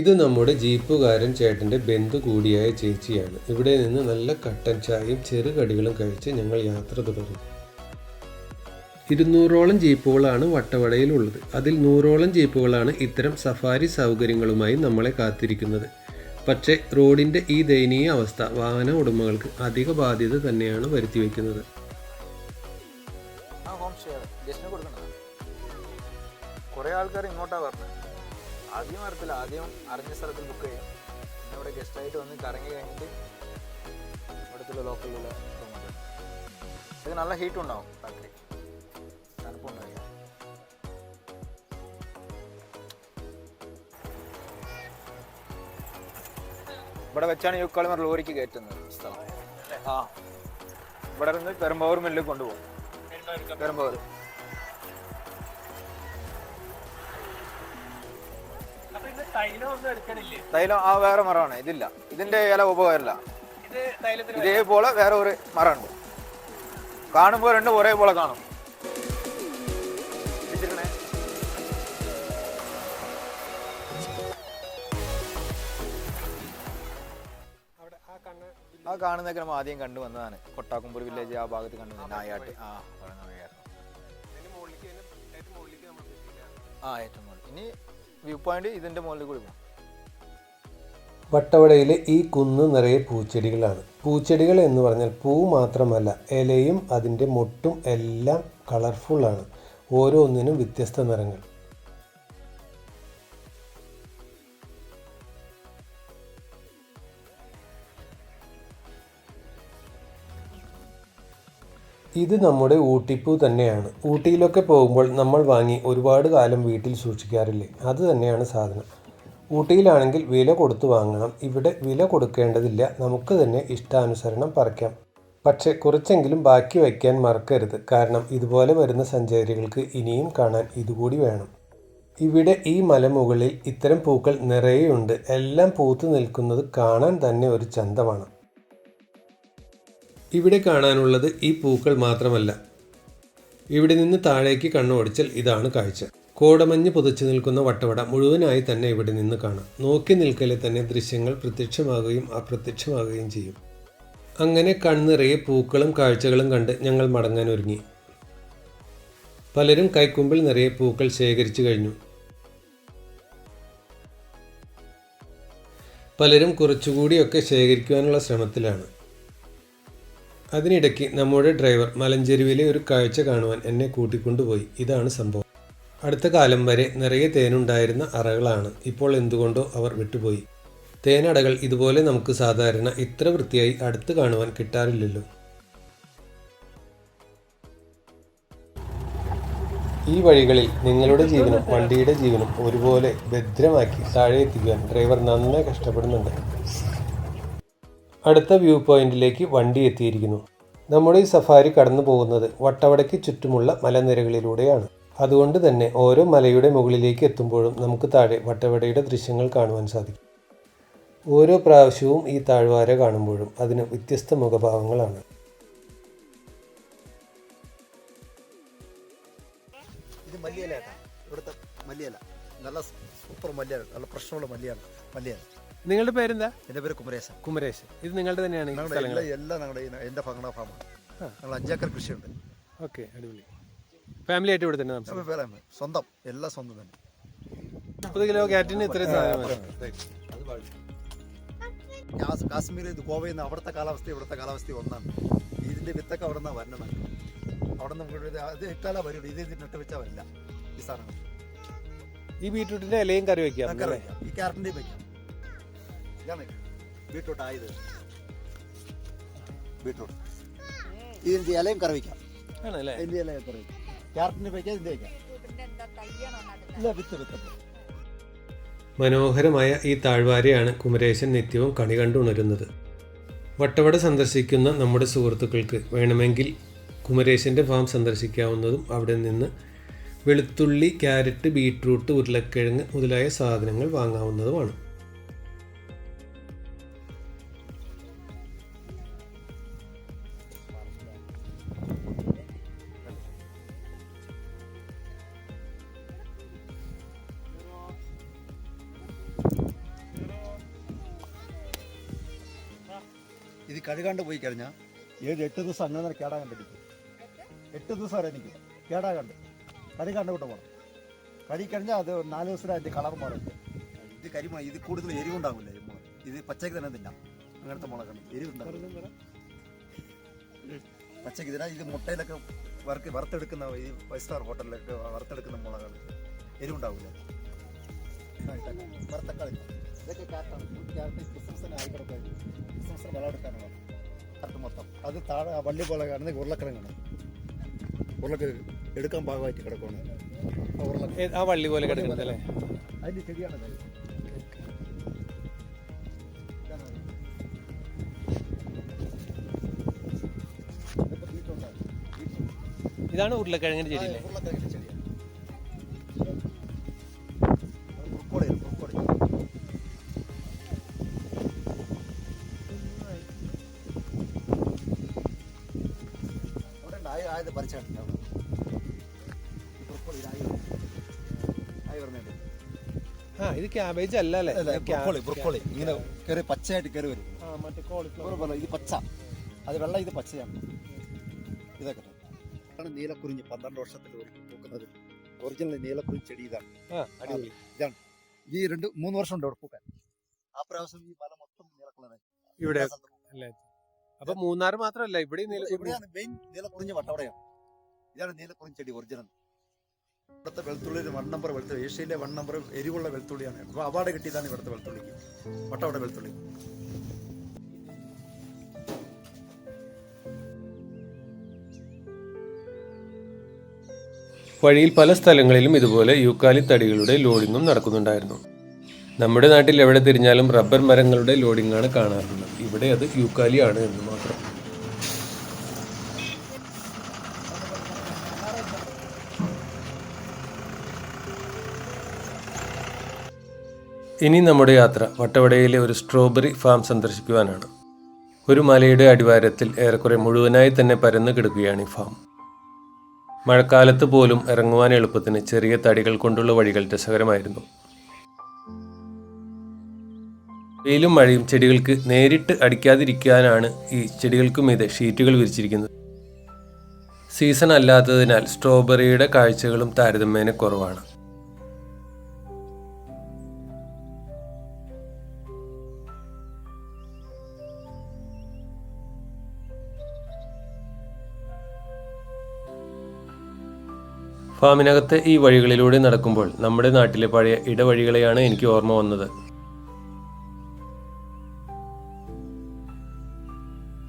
[SPEAKER 1] ഇത് നമ്മുടെ ജീപ്പുകാരൻ ചേട്ടൻ്റെ ബന്ധു കൂടിയായ ചേച്ചിയാണ്. ഇവിടെ നിന്ന് നല്ല കട്ടൻ ചായയും ചെറുകടികളും കഴിച്ച് ഞങ്ങൾ യാത്ര തുടർന്നു. 200ഓളം ജീപ്പുകളാണ് വട്ടവടയിലുള്ളത്. അതിൽ 100ഓളം ജീപ്പുകളാണ് ഇത്തരം സഫാരി സൗകര്യങ്ങളുമായി നമ്മളെ കാത്തിരിക്കുന്നത്. പക്ഷേ റോഡിൻ്റെ ഈ ദയനീയ അവസ്ഥ വാഹന ഉടമകൾക്ക് അധിക ബാധ്യത തന്നെയാണ് വരുത്തിവെക്കുന്നത്.
[SPEAKER 2] കുറേ ആൾക്കാർ ഇങ്ങോട്ടാണ് പറഞ്ഞത്. ആദ്യം അറിയത്തില്ല, ആദ്യം അറിഞ്ഞ സ്ഥലത്തിൽ ബുക്ക് ചെയ്യും, പിന്നെ ഇവിടെ ഗസ്റ്റായിട്ട് വന്ന് കറങ്ങി കഴിഞ്ഞിട്ട് ഇവിടുത്തെ ലോക്കലിലുള്ള റൂമുണ്ട്. ഇത് നല്ല ഹീറ്റ് ഉണ്ടാവും, രാത്രി തണുപ്പുണ്ടാവില്ല. ഇവിടെ വെച്ചാണ് യുക്കാളിമർ ലോറിക്ക് കയറ്റുന്നത് സ്ഥലം. ആ, ഇവിടെ നിന്ന് പെരുമ്പാവൂർ മില്ലിൽ കൊണ്ടുപോകും. പെരുമ്പാവൂർ തൈലം ആ വേറെ മരമാണ്, ഇതില്ല. ഇതിന്റെ ഇല ഉപകാരമില്ല. ഇതേപോലെ വേറെ ഒരു മരമുണ്ട്, കാണുമ്പോൾ രണ്ടും ഒരേപോലെ കാണും. ആ കാണുന്നതൊക്കെ നമ്മൾ ആദ്യം കണ്ടുവന്നതാണ്. കൊട്ടാക്കുമ്പൂർ വില്ലേജ് ആ ഭാഗത്ത് കണ്ടുവന്നത് നായാട്ട്. ആ ഏറ്റവും മുകളിൽ. ഇനി വ്യൂ പോയിന്റ് ഇതിന്റെ മുകളിൽ കൂടി പോകും.
[SPEAKER 1] വട്ടവടയിലെ ഈ കുന്ന് നിറയെ പൂച്ചെടികളാണ്. പൂച്ചെടികൾ എന്ന് പറഞ്ഞാൽ പൂ മാത്രമല്ല, ഇലയും അതിൻ്റെ മൊട്ടും എല്ലാം കളർഫുള്ളാണ്. ഓരോന്നിനും വ്യത്യസ്ത നിറങ്ങൾ. ഇത് നമ്മുടെ ഊട്ടിപ്പൂ തന്നെയാണ്. ഊട്ടിയിലൊക്കെ പോകുമ്പോൾ നമ്മൾ വാങ്ങി ഒരുപാട് കാലം വീട്ടിൽ സൂക്ഷിക്കാറില്ലേ, അത് തന്നെയാണ് സാധനം. ഊട്ടിയിലാണെങ്കിൽ വില കൊടുത്ത് വാങ്ങണം. ഇവിടെ വില കൊടുക്കേണ്ടതില്ല, നമുക്ക് തന്നെ ഇഷ്ടാനുസരണം പറിക്കാം. പക്ഷെ കുറച്ചെങ്കിലും ബാക്കി വയ്ക്കാൻ മറക്കരുത്, കാരണം ഇതുപോലെ വരുന്ന സഞ്ചാരികൾക്ക് ഇനിയും കാണാൻ ഇതുകൂടി വേണം. ഇവിടെ ഈ മലമുകളിൽ ഇത്തരം പൂക്കൾ നിറയെയുണ്ട്. എല്ലാം പൂത്തു നിൽക്കുന്നത് കാണാൻ തന്നെ ഒരു ചന്തമാണ്. ഇവിടെ കാണാനുള്ളത് ഈ പൂക്കൾ മാത്രമല്ല. ഇവിടെ നിന്ന് താഴേക്ക് കണ്ണോടിച്ചാൽ ഇതാണ് കാഴ്ച. കോടമഞ്ഞ് പുതച്ചു നിൽക്കുന്ന വട്ടവട മുഴുവനായി തന്നെ ഇവിടെ നിന്ന് കാണാം. നോക്കി നിൽക്കലെ തന്നെ ദൃശ്യങ്ങൾ പ്രത്യക്ഷമാകുകയും അപ്രത്യക്ഷമാകുകയും ചെയ്യും. അങ്ങനെ കണ്ണിറയെ പൂക്കളും കാഴ്ചകളും കണ്ട് ഞങ്ങൾ മടങ്ങാൻ ഒരുങ്ങി. പലരും കൈക്കുമ്പിൽ നിറയെ പൂക്കൾ ശേഖരിച്ചു കഴിഞ്ഞു. പലരും കുറച്ചുകൂടിയൊക്കെ ശേഖരിക്കുവാനുള്ള ശ്രമത്തിലാണ്. അതിനിടയ്ക്ക് നമ്മുടെ ഡ്രൈവർ മലഞ്ചെരുവിലെ ഒരു കാഴ്ച കാണുവാൻ എന്നെ കൂട്ടിക്കൊണ്ടുപോയി. ഇതാണ് സംഭവം. അടുത്ത കാലം വരെ നിറയെ തേനുണ്ടായിരുന്ന അറകളാണ്. ഇപ്പോൾ എന്തുകൊണ്ടോ അവർ വിട്ടുപോയി. തേനടകൾ ഇതുപോലെ നമുക്ക് സാധാരണ ഇത്ര വൃത്തിയായി അടുത്ത് കാണുവാൻ കിട്ടാറില്ലല്ലോ. ഈ വഴികളിൽ നിങ്ങളുടെ ജീവനും വണ്ടിയുടെ ജീവനും ഒരുപോലെ ഭദ്രമാക്കി താഴെ എത്തിക്കുവാൻ ഡ്രൈവർ നന്നായി കഷ്ടപ്പെടുന്നുണ്ട്. അടുത്ത വ്യൂ പോയിന്റിലേക്ക് വണ്ടി എത്തിയിരിക്കുന്നു. നമ്മുടെ ഈ സഫാരി കടന്നു പോകുന്നത് വട്ടവടയ്ക്ക് ചുറ്റുമുള്ള മലനിരകളിലൂടെയാണ്. അതുകൊണ്ട് തന്നെ ഓരോ മലയുടെ മുകളിലേക്ക് എത്തുമ്പോഴും നമുക്ക് താഴെ വട്ടവടയുടെ ദൃശ്യങ്ങൾ കാണുവാൻ സാധിക്കും. ഓരോ പ്രാവശ്യവും ഈ താഴ്വാര കാണുമ്പോഴും അതിന് വ്യത്യസ്ത മുഖഭാവങ്ങളാണ്.
[SPEAKER 3] ഇത് മല്ലിയില കേട്ടോ, ഇവിടുത്തെ മല്ലിയില നല്ല സൂപ്പർ മല്ലിയാണ്, നല്ല പ്രശ്നമുള്ള മല്ലിയാണ്.
[SPEAKER 1] നിങ്ങളുടെ പേരെന്താ?
[SPEAKER 3] എൻ്റെ പേര് കുമരേശൻ.
[SPEAKER 1] കുമരേശൻ. ഇത് നിങ്ങളുടെ തന്നെയാണ്?
[SPEAKER 3] എല്ലാം ഞങ്ങളുടെ എൻ്റെ ഭംഗണ ഫാമാണ്. ഞങ്ങൾ 5 ഏക്കർ കൃഷിയുണ്ട്.
[SPEAKER 1] ഓക്കെ, അടിപൊളി. ഫാമിലി ആയിട്ട് ഇവിടെ തന്നെ
[SPEAKER 3] സ്വന്തം, എല്ലാം സ്വന്തം തന്നെ.
[SPEAKER 1] 30 കിലോ ക്യാറ്റിന് ഇത്ര
[SPEAKER 3] കാശ്മീർ ഇത് ഗോവയിൽ നിന്ന് അവിടുത്തെ കാലാവസ്ഥ ഇവിടുത്തെ കാലാവസ്ഥ ഒന്നാണ്. ഇതിന്റെ വിത്തൊക്കെ അവിടെ നിന്നാണ് വരുന്നത്. അവിടെ നിന്ന് അത് ഇട്ടാലേ വരുള്ളൂ, ഇത് നട്ട് വെച്ചാൽ വരില്ല ഈ സാധനങ്ങൾ.
[SPEAKER 1] ഈ ബീട്രൂട്ടിന്റെ ഇലയും കറി വെക്കാം,
[SPEAKER 3] ഈ ക്യാരറ്റിന്റെയും വെക്കാം. ഇതാണ് ബീട്രൂട്ട് ആയത്. ബീട്രൂട്ട് ഇതിന്റെ ഇലയും കറി വയ്ക്കാം. ഇതിന്റെ ഇലയും കറി വയ്ക്കാം. ക്യാരറ്റിന്റെ വയ്ക്കാം, ഇതിന്റെ വയ്ക്കാം. ഇല്ല, വിത്ത്.
[SPEAKER 1] മനോഹരമായ ഈ താഴ്വാരയാണ് കുമരേശൻ നിത്യവും കണി കണ്ടുണരുന്നത്. വട്ടവട സന്ദർശിക്കുന്ന നമ്മുടെ സുഹൃത്തുക്കൾക്ക് വേണമെങ്കിൽ കുമരേശൻ്റെ ഫാം സന്ദർശിക്കാവുന്നതും അവിടെ നിന്ന് വെളുത്തുള്ളി, ക്യാരറ്റ്, ബീട്രൂട്ട്, ഉരുളക്കിഴങ്ങ് മുതലായ സാധനങ്ങൾ വാങ്ങാവുന്നതുമാണ്.
[SPEAKER 3] ഇത് കഴുകാണ്ട് പോയി കഴിഞ്ഞാൽ 7-8 ദിവസം അങ്ങനെ തന്നെ കേടാകാൻ പറ്റും. 8 ദിവസം വരെ എനിക്ക് കേടാകാണ്ട് കഴുകാണ്ട് വിട്ട് പോകണം. കഴുകിക്കഴിഞ്ഞാൽ അത് 4 ദിവസത്തിൽ അതിൻ്റെ കളർ മാറും. ഇത് കരിമുളക്, ഇത് കൂടുതൽ എരിവുണ്ടാവില്ല. ഇത് പച്ചക്ക് തന്നെ തിന്നാം. അങ്ങനത്തെ മുളകാണ്, എരിവുണ്ടാവില്ല. പച്ചക്ക് ഇതിനാ. ഇത് മുട്ടയിലൊക്കെ വറുത്തെടുക്കുന്ന, ഈ 5 സ്റ്റാർ ഹോട്ടലിലൊക്കെ വറുത്തെടുക്കുന്ന മുളകാണ്, എരിവുണ്ടാവില്ല. വറുത്തക്കാളി ഇതൊക്കെ ക്യാരറ്റാണ്. ക്യാരറ്റ് ക്രിസ്മസിന് ആയിക്കോട്ടെ, ക്രിസ്മസിന് വിളവെടുക്കാനാണ് ക്യാരറ്റ് മൊത്തം. അത് താഴെ വള്ളി പോലെ കാണുന്നത് ഉരുളക്കിഴങ്ങാണ്. ഉരുളക്കിഴങ്ങ് എടുക്കാൻ ഭാഗമായിട്ട് കിടക്കുകയാണ്.
[SPEAKER 1] ആ വള്ളി പോലെ കിടക്കുന്നത് അല്ലേ?
[SPEAKER 3] അതിൻ്റെ ചെടിയാണ്.
[SPEAKER 1] ഇതാണ് ഉരുളക്കിഴങ്ങിന്റെ ചെടി അല്ലേ?
[SPEAKER 3] ഉരുളക്കിഴങ്ങിന്റെ ചെടിയാണ്. ആയത് പറിച്ചാണ്
[SPEAKER 1] ഇത് ക്യാബേജ് അല്ല അല്ലേ?
[SPEAKER 3] ബ്രൊക്കോളി ഇങ്ങനെ കയറി പച്ചയായിട്ട് കയറി വരും. ഇത് പച്ച, അത് വെള്ള, ഇത് പച്ചയാണ്. ഇതൊക്കെ നീലക്കുറിഞ്ഞ് 12 വർഷത്തിൽ പൂക്കുന്നത്. ഒറിജിനൽ നീലക്കുറിഞ്ഞ് ചെടി ഇതാണ്. ഇതാണ്. ഈ 2-3 വർഷം ഉണ്ട് ഇവിടെ പൂക്കാൻ. ആ പ്രാവശ്യം ഈ മല മൊത്തം നീലക്കുളനായി.
[SPEAKER 1] ഇവിടെ അല്ലേ? അപ്പൊ മൂന്നാർ മാത്രമല്ല ഇവിടെ
[SPEAKER 3] ഇവിടെയാണ് മെയിൻ നീലക്കുറിഞ്ഞി വട്ടവടയാണ്. ഇതാണ് നീലക്കുറിഞ്ഞി ചെടി ഒറിജിനൽ. ഇവിടുത്തെ വെളുത്തുള്ളി 1 നമ്പർ വെളുത്തുള്ളി, ഏഷ്യയിലെ 1 നമ്പർ എരിവുള്ള വെളുത്തുള്ളിയാണ്. അപ്പോൾ അവാർഡ് കിട്ടിയതാണ് ഇവിടുത്തെ വെളുത്തുള്ളിക്ക്, വട്ടവട വെളുത്തുള്ളി.
[SPEAKER 1] വഴിയിൽ പല സ്ഥലങ്ങളിലും ഇതുപോലെ യൂക്കാലി തടികളുടെ ലോഡിങ്ങും നടക്കുന്നുണ്ടായിരുന്നു. നമ്മുടെ നാട്ടിൽ എവിടെ തിരിഞ്ഞാലും റബ്ബർ മരങ്ങളുടെ ലോഡിങ്ങാണ് കാണാറുള്ളത്. ഇവിടെ അത് യൂക്കാലിയാണ് എന്ന് മാത്രം. ഇനി നമ്മുടെ യാത്ര വട്ടവടയിലെ ഒരു സ്ട്രോബെറി ഫാം സന്ദർശിക്കുവാനാണ്. ഒരു മലയുടെ അടിവാരത്തിൽ ഏറെക്കുറെ മുഴുവനായി തന്നെ പരന്നു കിടക്കുകയാണ് ഈ ഫാം. മഴക്കാലത്ത് പോലും ഇറങ്ങുവാൻ എളുപ്പത്തിന് ചെറിയ തടികൾ കൊണ്ടുള്ള വഴികൾ രസകരമായിരുന്നു. വെയിലും മഴയും ചെടികൾക്ക് നേരിട്ട് അടിക്കാതിരിക്കാനാണ് ഈ ചെടികൾക്കും മീതെ ഷീറ്റുകൾ വിരിച്ചിരിക്കുന്നത്. സീസൺ അല്ലാത്തതിനാൽ സ്ട്രോബെറിയുടെ കാഴ്ചകളും താരതമ്യേന കുറവാണ്. ഫാമിനകത്തെ ഈ വഴികളിലൂടെ നടക്കുമ്പോൾ നമ്മുടെ നാട്ടിലെ പഴയ ഇടവഴികളെയാണ് എനിക്ക് ഓർമ്മ വന്നത്.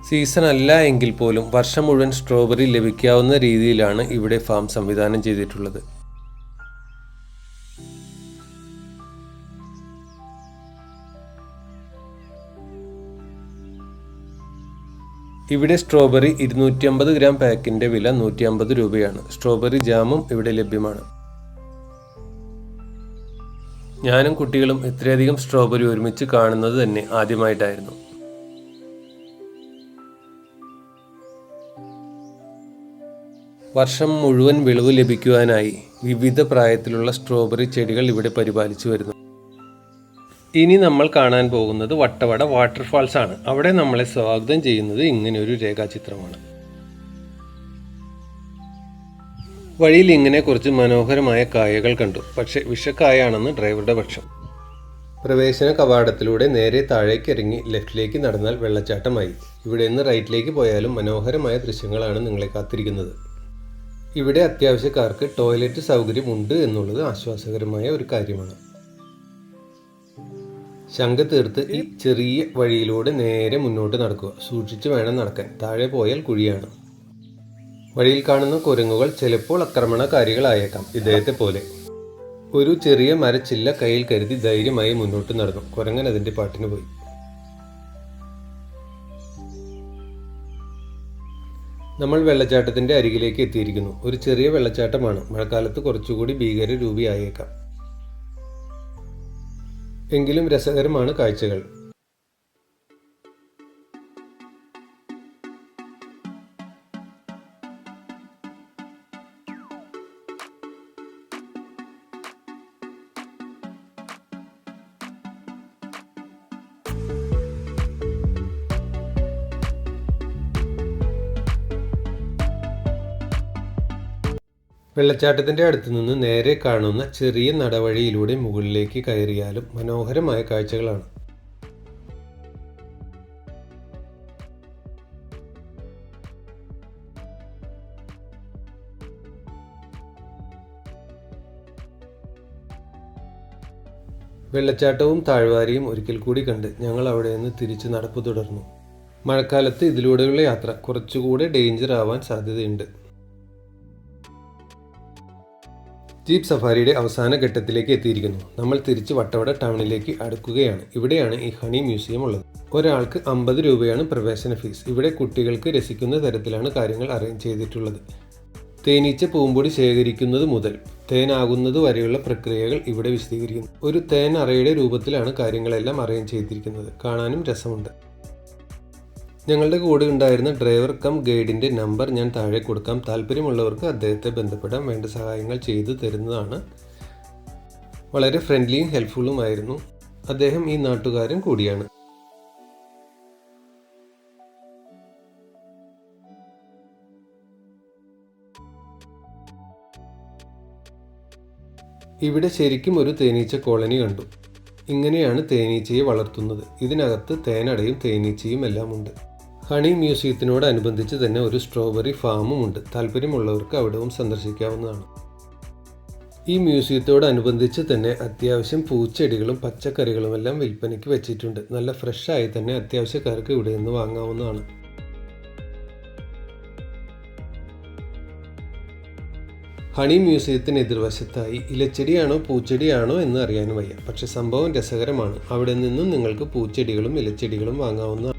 [SPEAKER 1] സീസൺ അല്ല എങ്കിൽ പോലും വർഷം മുഴുവൻ സ്ട്രോബെറി ലഭിക്കാവുന്ന രീതിയിലാണ് ഇവിടെ ഫാം സംവിധാനം ചെയ്തിട്ടുള്ളത്. ഇവിടെ സ്ട്രോബെറി 250 ഗ്രാം പാക്കിൻ്റെ വില 150 രൂപയാണ്. സ്ട്രോബെറി ജാമും ഇവിടെ ലഭ്യമാണ്. ഞാനും കുട്ടികളും ഇത്രയധികം സ്ട്രോബെറി ഒരുമിച്ച് കാണുന്നത് തന്നെ ആദ്യമായിട്ടായിരുന്നു. വർഷം മുഴുവൻ വിളവ് ലഭിക്കുവാനായി വിവിധ പ്രായത്തിലുള്ള സ്ട്രോബെറി ചെടികൾ ഇവിടെ പരിപാലിച്ചു വരുന്നു. ഇനി നമ്മൾ കാണാൻ പോകുന്നത് വട്ടവട വാട്ടർഫാൾസ് ആണ്. അവിടെ നമ്മളെ സ്വാഗതം ചെയ്യുന്നത് ഇങ്ങനെ ഒരു രേഖാചിത്രമാണ്. വഴിയിൽ ഇങ്ങനെ കുറച്ച് മനോഹരമായ കായകൾ കണ്ടു. പക്ഷെ വിഷക്കായാണെന്ന് ഡ്രൈവറുടെ പക്ഷം. പ്രവേശന കവാടത്തിലൂടെ നേരെ താഴേക്ക് ഇറങ്ങി ലെഫ്റ്റിലേക്ക് നടന്നാൽ വെള്ളച്ചാട്ടമായി. ഇവിടെ നിന്ന് റൈറ്റിലേക്ക് പോയാലും മനോഹരമായ ദൃശ്യങ്ങളാണ് നിങ്ങളെ കാത്തിരിക്കുന്നത്. ഇവിടെ അത്യാവശ്യക്കാർക്ക് ടോയ്ലറ്റ് സൗകര്യം ഉണ്ട് എന്നുള്ളത് ആശ്വാസകരമായ ഒരു കാര്യമാണ്. ശങ്ക തീർത്ത് ഈ ചെറിയ വഴിയിലൂടെ നേരെ മുന്നോട്ട് നടക്കുക. സൂക്ഷിച്ച് വേണം നടക്കാൻ, താഴെ പോയാൽ കുഴിയാണ്. വഴിയിൽ കാണുന്ന കുരങ്ങുകൾ ചിലപ്പോൾ ആക്രമണകാരികളായേക്കാം. ഇദ്ദേഹത്തെ പോലെ ഒരു ചെറിയ മരച്ചില്ല കയ്യിൽ കരുതി ധൈര്യമായി മുന്നോട്ട് നടന്നു. കുരങ്ങൻ അതിൻ്റെ പാട്ടിന് പോയി. നമ്മൾ വെള്ളച്ചാട്ടത്തിൻ്റെ അരികിലേക്ക് എത്തിയിരിക്കുന്നു. ഒരു ചെറിയ വെള്ളച്ചാട്ടമാണ്. മഴക്കാലത്ത് കുറച്ചുകൂടി ഭീകരരൂപിയായേക്കാം. എങ്കിലും രസകരമാണ് കാഴ്ചകൾ. വെള്ളച്ചാട്ടത്തിൻ്റെ അടുത്ത് നിന്ന് നേരെ കാണുന്ന ചെറിയ നടവഴിയിലൂടെ മുകളിലേക്ക് കയറിയാലും മനോഹരമായ കാഴ്ചകളാണ്. വെള്ളച്ചാട്ടവും താഴ്വാരയും ഒരിക്കൽ കൂടി കണ്ട് ഞങ്ങൾ അവിടെ നിന്ന് തിരിച്ച് നടപ്പ് തുടർന്നു. മഴക്കാലത്ത് ഇതിലൂടെയുള്ള യാത്ര കുറച്ചുകൂടെ ഡേഞ്ചർ ആവാൻ സാധ്യതയുണ്ട്. ജീപ്പ് സഫാരിയുടെ അവസാന ഘട്ടത്തിലേക്ക് എത്തിയിരിക്കുന്നു. നമ്മൾ തിരിച്ച് വട്ടവട ടൗണിലേക്ക് അടുക്കുകയാണ്. ഇവിടെയാണ് ഈ ഹണി മ്യൂസിയം ഉള്ളത്. ഒരാൾക്ക് 50 രൂപയാണ് പ്രവേശന ഫീസ്. ഇവിടെ കുട്ടികൾക്ക് രസിക്കുന്ന തരത്തിലാണ് കാര്യങ്ങൾ അറേഞ്ച് ചെയ്തിട്ടുള്ളത്. തേനീച്ച പൂമ്പൊടി ശേഖരിക്കുന്നത് മുതൽ തേനാകുന്നത് വരെയുള്ള പ്രക്രിയകൾ ഇവിടെ വിശദീകരിക്കുന്നു. ഒരു തേൻ അറയുടെ രൂപത്തിലാണ് കാര്യങ്ങളെല്ലാം അറേഞ്ച് ചെയ്തിരിക്കുന്നത്. കാണാനും രസമുണ്ട്. ഞങ്ങളുടെ കൂടെ ഉണ്ടായിരുന്ന ഡ്രൈവർ കം ഗൈഡിൻ്റെ നമ്പർ ഞാൻ താഴെ കൊടുക്കാം. താല്പര്യമുള്ളവർക്ക് അദ്ദേഹത്തെ ബന്ധപ്പെടാൻ വേണ്ട സഹായങ്ങൾ ചെയ്തു തരുന്നതാണ്. വളരെ ഫ്രണ്ട്ലിയും ഹെൽപ്ഫുള്ളുമായിരുന്നു. അദ്ദേഹം ഈ നാട്ടുകാരൻ കൂടിയാണ്. ഇവിടെ ശരിക്കും ഒരു തേനീച്ച കോളനി കണ്ടു. ഇങ്ങനെയാണ് തേനീച്ചയെ വളർത്തുന്നത്. ഇതിനകത്ത് തേനടയും തേനീച്ചയും എല്ലാം ഉണ്ട്. ഹണി മ്യൂസിയത്തിനോടനുബന്ധിച്ച് തന്നെ ഒരു സ്ട്രോബെറി ഫാമും ഉണ്ട്. താല്പര്യമുള്ളവർക്ക് അവിടവും സന്ദർശിക്കാവുന്നതാണ്. ഈ മ്യൂസിയത്തോടനുബന്ധിച്ച് തന്നെ അത്യാവശ്യം പൂച്ചെടികളും പച്ചക്കറികളുമെല്ലാം വിൽപ്പനയ്ക്ക് വെച്ചിട്ടുണ്ട്. നല്ല ഫ്രഷായി തന്നെ അത്യാവശ്യക്കാർക്ക് ഇവിടെ നിന്ന് വാങ്ങാവുന്നതാണ്. ഹണി മ്യൂസിയത്തിന് എതിർവശത്തായി ഇലച്ചെടിയാണോ പൂച്ചെടിയാണോ എന്ന് അറിയാൻ വയ്യ. പക്ഷെ സംഭവം രസകരമാണ്. അവിടെ നിന്നും നിങ്ങൾക്ക് പൂച്ചെടികളും ഇലച്ചെടികളും വാങ്ങാവുന്നതാണ്.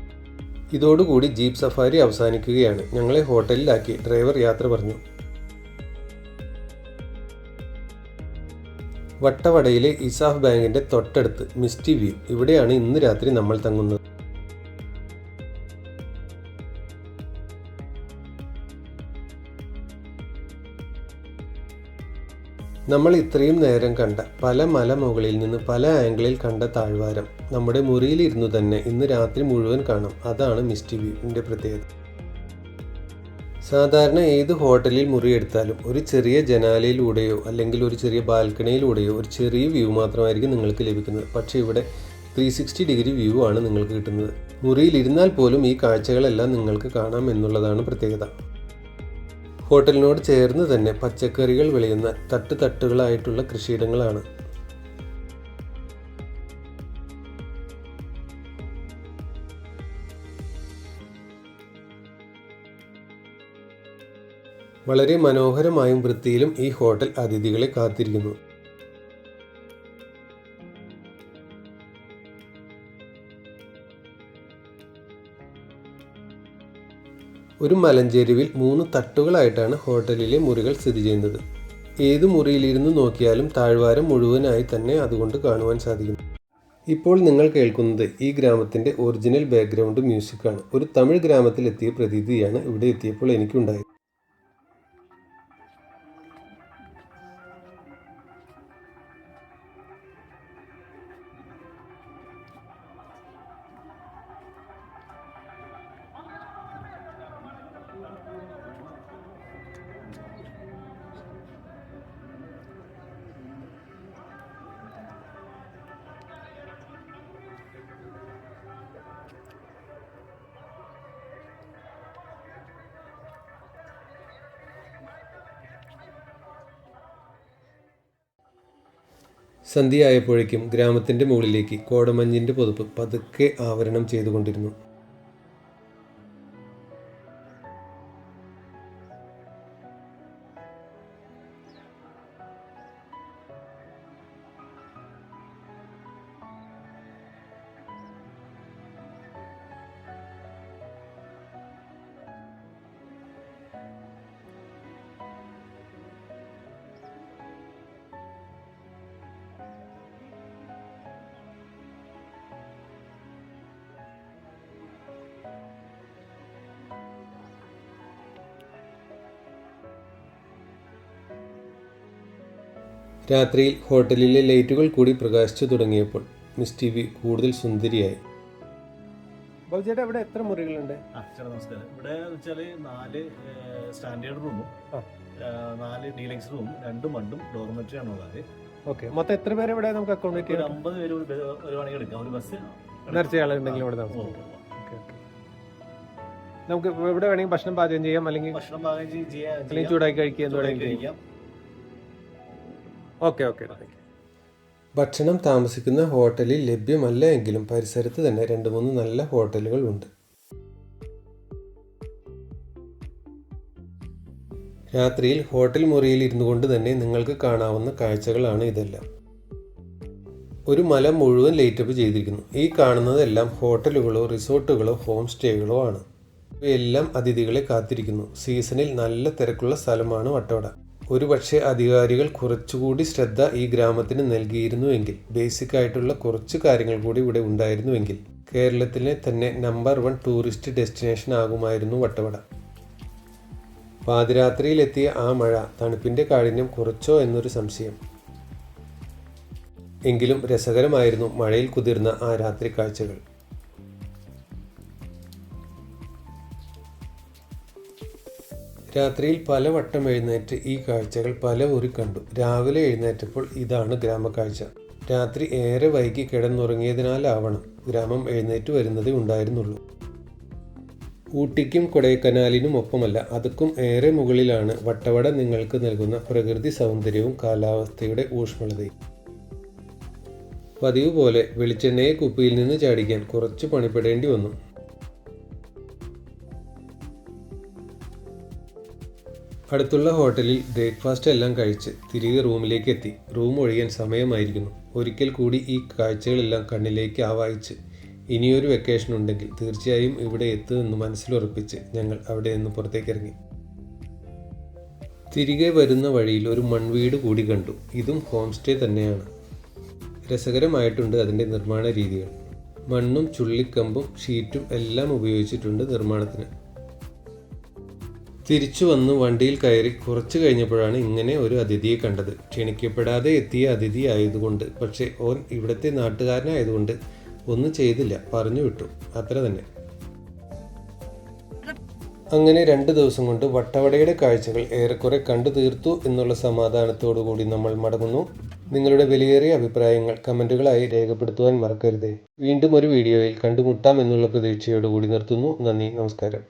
[SPEAKER 1] ഇതോടുകൂടി ജീപ്പ് സഫാരി അവസാനിക്കുകയാണ്. ഞങ്ങളെ ഹോട്ടലിലാക്കി ഡ്രൈവർ യാത്ര പറഞ്ഞു. വട്ടവടയിലെ ഇസാഫ് ബാങ്കിന്റെ തൊട്ടടുത്ത് മിസ്റ്റി വ്യൂ, ഇവിടെയാണ് ഇന്ന് രാത്രി നമ്മൾ തങ്ങുന്നത്. നമ്മൾ ഇത്രയും നേരം കണ്ട പല മലമുകളിൽ നിന്ന് പല ആംഗിളിൽ കണ്ട താഴ്വാരം നമ്മുടെ മുറിയിലിരുന്നു തന്നെ ഇന്ന് രാത്രി മുഴുവൻ കാണാം. അതാണ് മിസ്റ്റി വ്യൂവിൻ്റെ പ്രത്യേകത. സാധാരണ ഏത് ഹോട്ടലിൽ മുറിയെടുത്താലും ഒരു ചെറിയ ജനാലയിലൂടെയോ അല്ലെങ്കിൽ ഒരു ചെറിയ ബാൽക്കണിയിലൂടെയോ ഒരു ചെറിയ വ്യൂ മാത്രമായിരിക്കും നിങ്ങൾക്ക് ലഭിക്കുന്നത്. പക്ഷേ ഇവിടെ 360 ഡിഗ്രി വ്യൂ ആണ് നിങ്ങൾക്ക് കിട്ടുന്നത്. മുറിയിലിരുന്നാൽ പോലും ഈ കാഴ്ചകളെല്ലാം നിങ്ങൾക്ക് കാണാം എന്നുള്ളതാണ് പ്രത്യേകത. ഹോട്ടലിനോട് ചേർന്ന് തന്നെ പച്ചക്കറികൾ വിളയുന്ന തട്ടുകളായിട്ടുള്ള കൃഷിയിടങ്ങളാണ്. വളരെ മനോഹരമായും വൃത്തിയിലും ഈ ഹോട്ടൽ അതിഥികളെ കാത്തിരിക്കുന്നു. ഒരു മലഞ്ചെരുവിൽ 3 തട്ടുകളായിട്ടാണ് ഹോട്ടലിലെ മുറികൾ സ്ഥിതി ചെയ്യുന്നത്. ഏത് മുറിയിലിരുന്ന് നോക്കിയാലും താഴ്വാരം മുഴുവനായി തന്നെ അതുകൊണ്ട് കാണുവാൻ സാധിക്കും. ഇപ്പോൾ നിങ്ങൾ കേൾക്കുന്നത് ഈ ഗ്രാമത്തിൻ്റെ ഒറിജിനൽ ബാക്ക്ഗ്രൗണ്ട് മ്യൂസിക്കാണ്. ഒരു തമിഴ് ഗ്രാമത്തിലെത്തിയ പ്രതീതിയാണ് ഇവിടെ എത്തിയപ്പോൾ എനിക്കുണ്ടായത്. സന്ധ്യയായപ്പോഴേക്കും ഗ്രാമത്തിൻ്റെ മുകളിലേക്ക് കോടമഞ്ഞിൻ്റെ പുതപ്പ് പതുക്കെ ആവരണം ചെയ്തുകൊണ്ടിരുന്നു. രാത്രിയിൽ ഹോട്ടലിലെ ലൈറ്റുകൾ കൂടി പ്രകാശിച്ചു തുടങ്ങിയപ്പോൾ മിസ്റ്റി വ്യൂ കൂടുതൽ സുന്ദരിയായി. ബാബുചേട്ടാ, ഇവിടെ എത്ര മുറികളുണ്ട്?
[SPEAKER 4] ചേട്ടാ നമസ്കാരം. ഇവിടെ വെച്ചാൽ 4 സ്റ്റാൻഡേർഡ് റൂമും 4 ഡീലക്സ് റൂമും 2 മണ്ടും ഡോർമെറ്ററി ആണ് ഉള്ളത്.
[SPEAKER 1] ഓക്കെ, മൊത്തം എത്ര പേര് ഇവിടെ നമുക്ക് അക്കോമഡേറ്റ് ചെയ്യാം?
[SPEAKER 4] 50 പേര് ഒരു മണിക്ക് എടുക്കാം. ഒരു ബസ്
[SPEAKER 1] നിറച്ച ആളുണ്ടെങ്കിൽ ഇവിടെ നമുക്ക് ഇവിടെ വേണമെങ്കിൽ ഭക്ഷണം പാചകം ചെയ്യാം, അല്ലെങ്കിൽ
[SPEAKER 4] ഭക്ഷണം പാകം ചെയ്യാം,
[SPEAKER 1] അല്ലെങ്കിൽ ചൂടാക്കി കഴിക്കാം. ഓക്കെ. ഭക്ഷണം താമസിക്കുന്ന ഹോട്ടലിൽ ലഭ്യമല്ല എങ്കിലും പരിസരത്ത് തന്നെ 2-3 നല്ല ഹോട്ടലുകൾ ഉണ്ട്. രാത്രിയിൽ ഹോട്ടൽ മുറിയിൽ ഇരുന്നു കൊണ്ട് തന്നെ നിങ്ങൾക്ക് കാണാവുന്ന കാഴ്ചകളാണ് ഇതെല്ലാം. ഒരു മല മുഴുവൻ ലൈറ്റപ്പ് ചെയ്തിരിക്കുന്നു. ഈ കാണുന്നതെല്ലാം ഹോട്ടലുകളോ റിസോർട്ടുകളോ ഹോം സ്റ്റേകളോ ആണ്. ഇവയെല്ലാം അതിഥികളെ കാത്തിരിക്കുന്നു. സീസണിൽ നല്ല തിരക്കുള്ള സ്ഥലമാണ് വട്ടവട. ഒരുപക്ഷെ അധികാരികൾ കുറച്ചുകൂടി ശ്രദ്ധ ഈ ഗ്രാമത്തിന് നൽകിയിരുന്നുവെങ്കിൽ, ബേസിക് ആയിട്ടുള്ള കുറച്ച് കാര്യങ്ങൾ കൂടി ഇവിടെ ഉണ്ടായിരുന്നുവെങ്കിൽ കേരളത്തിലെ തന്നെ നമ്പർ 1 ടൂറിസ്റ്റ് ഡെസ്റ്റിനേഷൻ ആകുമായിരുന്നു വട്ടവട. പാതിരാത്രിയിലെത്തിയ ആ മഴ തണുപ്പിൻ്റെ കാഠിന്യം കുറച്ചോ എന്നൊരു സംശയം. എങ്കിലും രസകരമായിരുന്നു മഴയിൽ കുതിർന്ന ആ രാത്രി കാഴ്ചകൾ. രാത്രിയിൽ പലവട്ടം എഴുന്നേറ്റ് ഈ കാഴ്ചകൾ പല ഊരി കണ്ടു. രാവിലെ എഴുന്നേറ്റപ്പോൾ ഇതാണ് ഗ്രാമക്കാഴ്ച. രാത്രി ഏറെ വൈകി കിടന്നുറങ്ങിയതിനാലാവണം ഗ്രാമം എഴുന്നേറ്റ് വരുന്നതേ ഉണ്ടായിരുന്നുള്ളൂ. ഊട്ടിക്കും കൊടൈക്കനാലിനും ഒപ്പമല്ല, അതുക്കും ഏറെ മുകളിലാണ് വട്ടവട നിങ്ങൾക്ക് നൽകുന്ന പ്രകൃതി സൗന്ദര്യവും കാലാവസ്ഥയുടെ ഊഷ്മളതയും. പതിവ് പോലെ വെളിച്ചെണ്ണയെ കുപ്പിയിൽ നിന്ന് ചാടിക്കാൻ കുറച്ച് പണിപ്പെടേണ്ടി വന്നു. അടുത്തുള്ള ഹോട്ടലിൽ ബ്രേക്ക്ഫാസ്റ്റ് എല്ലാം കഴിച്ച് തിരികെ റൂമിലേക്ക് എത്തി. റൂം ഒഴിയാൻ സമയമായിരിക്കുന്നു. ഒരിക്കൽ കൂടി ഈ കാഴ്ചകളെല്ലാം കണ്ണിലേക്ക് ആവാഹിച്ച് ഇനിയൊരു വെക്കേഷൻ ഉണ്ടെങ്കിൽ തീർച്ചയായും ഇവിടെ എത്തുമെന്ന് മനസ്സിലുറപ്പിച്ച് ഞങ്ങൾ അവിടെ നിന്ന് പുറത്തേക്കിറങ്ങി. തിരികെ വരുന്ന വഴിയിൽ ഒരു മൺവീട് കൂടി കണ്ടു. ഇതും ഹോം സ്റ്റേ തന്നെയാണ്. രസകരമായിട്ടുണ്ട് അതിൻ്റെ നിർമ്മാണ രീതികൾ. മണ്ണും ചുള്ളിക്കമ്പും ഷീറ്റും എല്ലാം ഉപയോഗിച്ചിട്ടുണ്ട് നിർമ്മാണത്തിന്. തിരിച്ചു വന്ന് വണ്ടിയിൽ കയറി കുറച്ച് കഴിഞ്ഞപ്പോഴാണ് ഇങ്ങനെ ഒരു അതിഥിയെ കണ്ടത്. ക്ഷണിക്കപ്പെടാതെ എത്തിയ അതിഥി ആയതുകൊണ്ട്, പക്ഷേ ഓൻ ഇവിടുത്തെ നാട്ടുകാരനായതുകൊണ്ട് ഒന്നും ചെയ്തില്ല, പറഞ്ഞു വിട്ടു, അത്ര തന്നെ. അങ്ങനെ 2 ദിവസം കൊണ്ട് വട്ടവടയുടെ കാഴ്ചകൾ ഏറെക്കുറെ കണ്ടു തീർത്തു എന്നുള്ള സമാധാനത്തോടു കൂടി നമ്മൾ മടങ്ങുന്നു. നിങ്ങളുടെ വിലയേറിയ അഭിപ്രായങ്ങൾ കമൻറ്റുകളായി രേഖപ്പെടുത്തുവാൻ മറക്കരുതേ. വീണ്ടും ഒരു വീഡിയോയിൽ കണ്ടുമുട്ടാം എന്നുള്ള പ്രതീക്ഷയോടുകൂടി നിർത്തുന്നു. നന്ദി, നമസ്കാരം.